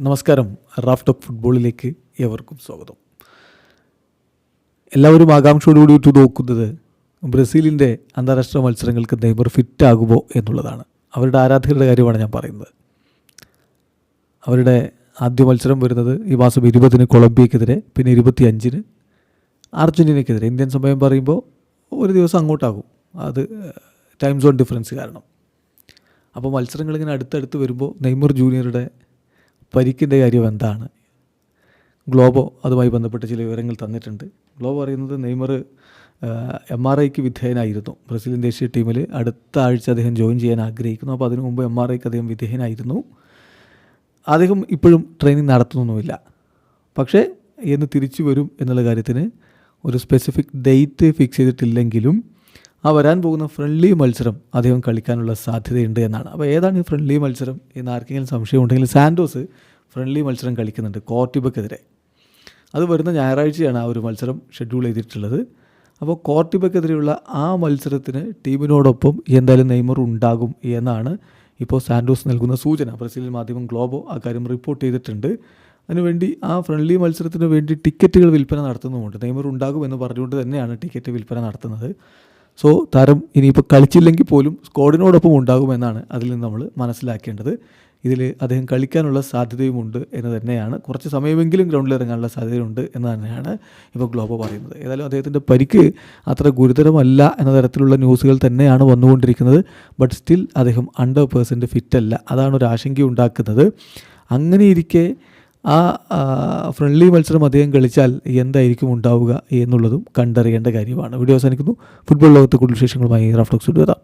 നമസ്കാരം. Raf talk ഫുട്ബോളിലേക്ക് ഏവർക്കും സ്വാഗതം. എല്ലാവരും ആകാംക്ഷയോടുകൂടി നോക്കുന്നത് ബ്രസീലിൻ്റെ അന്താരാഷ്ട്ര മത്സരങ്ങൾക്ക് നെയ്മർ ഫിറ്റാകുമോ എന്നുള്ളതാണ്. അവരുടെ ആരാധകരുടെ കാര്യമാണ് ഞാൻ പറയുന്നത്. അവരുടെ ആദ്യ മത്സരം വരുന്നത് ഈ മാസം 20-ന് കൊളംബിയക്കെതിരെ, പിന്നെ 25-ന് അർജൻറ്റീനയ്ക്കെതിരെ. ഇന്ത്യൻ സമയം പറയുമ്പോൾ ഒരു ദിവസം അങ്ങോട്ടാകും, അത് ടൈം സോൺ ഡിഫറൻസ് കാരണം. അപ്പോൾ മത്സരങ്ങളിങ്ങനെ അടുത്തടുത്ത് വരുമ്പോൾ നെയ്മർ ജൂനിയറുടെ പരിക്കിൻ്റെ കാര്യം എന്താണ്? ഗ്ലോബോ അതുമായി ബന്ധപ്പെട്ട് ചില വിവരങ്ങൾ തന്നിട്ടുണ്ട്. ഗ്ലോബോ പറയുന്നത് നെയ്മർ MRIക്ക് വിധേയനായിരുന്നു. ബ്രസീലിയൻ ദേശീയ ടീമിൽ അടുത്ത ആഴ്ച അദ്ദേഹം ജോയിൻ ചെയ്യാൻ ആഗ്രഹിക്കുന്നു. അപ്പോൾ അതിനു മുമ്പ് MRIക്ക് അദ്ദേഹം വിധേയനായിരുന്നു. അദ്ദേഹം ഇപ്പോഴും ട്രെയിനിങ് നടത്തുന്നൊന്നുമില്ല. പക്ഷേ എന്ന് തിരിച്ചു വരും എന്നുള്ള കാര്യത്തിന് ഒരു സ്പെസിഫിക് ഡേറ്റ് ഫിക്സ് ചെയ്തിട്ടില്ലെങ്കിലും ആ വരാൻ പോകുന്ന ഫ്രണ്ട്ലി മത്സരം അദ്ദേഹം കളിക്കാനുള്ള സാധ്യതയുണ്ട് എന്നാണ്. അപ്പോൾ ഏതാണ് ഈ ഫ്രണ്ട്ലി മത്സരം എന്ന് ആർക്കെങ്കിലും സംശയം ഉണ്ടെങ്കിൽ, സാൻഡോസ് ഫ്രണ്ട്ലി മത്സരം കളിക്കുന്നുണ്ട് കോർട്ടിബക്കെതിരെ. അത് വരുന്ന ഞായറാഴ്ചയാണ് ആ ഒരു മത്സരം ഷെഡ്യൂൾ ചെയ്തിട്ടുള്ളത്. അപ്പോൾ കോർട്ടിബക്കെതിരെയുള്ള ആ മത്സരത്തിന് ടീമിനോടൊപ്പം എന്തായാലും നെയ്മർ ഉണ്ടാകും എന്നാണ് ഇപ്പോൾ സാൻഡോസ് നൽകുന്ന സൂചന. ബ്രസീലിയൻ മാധ്യമം ഗ്ലോബോ ആ കാര്യം റിപ്പോർട്ട് ചെയ്തിട്ടുണ്ട്. അതിനുവേണ്ടി ആ ഫ്രണ്ട്ലി മത്സരത്തിന് വേണ്ടി ടിക്കറ്റുകൾ വിൽപ്പന നടത്തുന്നുമുണ്ട്. നെയ്മർ ഉണ്ടാകും എന്ന് പറഞ്ഞുകൊണ്ട് തന്നെയാണ് ടിക്കറ്റ് വിൽപ്പന നടത്തുന്നത്. സോ താരം ഇനിയിപ്പോൾ കളിച്ചില്ലെങ്കിൽ പോലും സ്ക്വാഡിനോടൊപ്പം ഉണ്ടാകുമെന്നാണ് അതിൽ നിന്ന് നമ്മൾ മനസ്സിലാക്കേണ്ടത്. ഇതിൽ അദ്ദേഹം കളിക്കാനുള്ള സാധ്യതയുമുണ്ട് എന്ന് തന്നെയാണ്, കുറച്ച് സമയമെങ്കിലും ഗ്രൗണ്ടിൽ ഇറങ്ങാനുള്ള സാധ്യതയുണ്ട് എന്ന് തന്നെയാണ് ഇപ്പോൾ ഗ്ലോബോ പറയുന്നത്. ഏതായാലും അദ്ദേഹത്തിൻ്റെ പരിക്ക് അത്ര ഗുരുതരമല്ല എന്ന തരത്തിലുള്ള ന്യൂസുകൾ തന്നെയാണ് വന്നുകൊണ്ടിരിക്കുന്നത്. ബട്ട് സ്റ്റിൽ അദ്ദേഹം 100% ഫിറ്റല്ല, അതാണ് ഒരു ആശങ്കയുണ്ടാക്കുന്നത്. അങ്ങനെയിരിക്കെ ആ ഫ്രണ്ട്ലി മത്സരം അദ്ദേഹം കളിച്ചാൽ എന്തായിരിക്കും ഉണ്ടാവുക എന്നുള്ളതും കണ്ടറിയേണ്ട കാര്യമാണ്. വീഡിയോ അവസാനിക്കുന്നു. ഫുട്ബോൾ ലോകത്തെ കൂടുതൽ വിശേഷങ്ങളുമായി റാഫ് ടോക്സ് വരാം.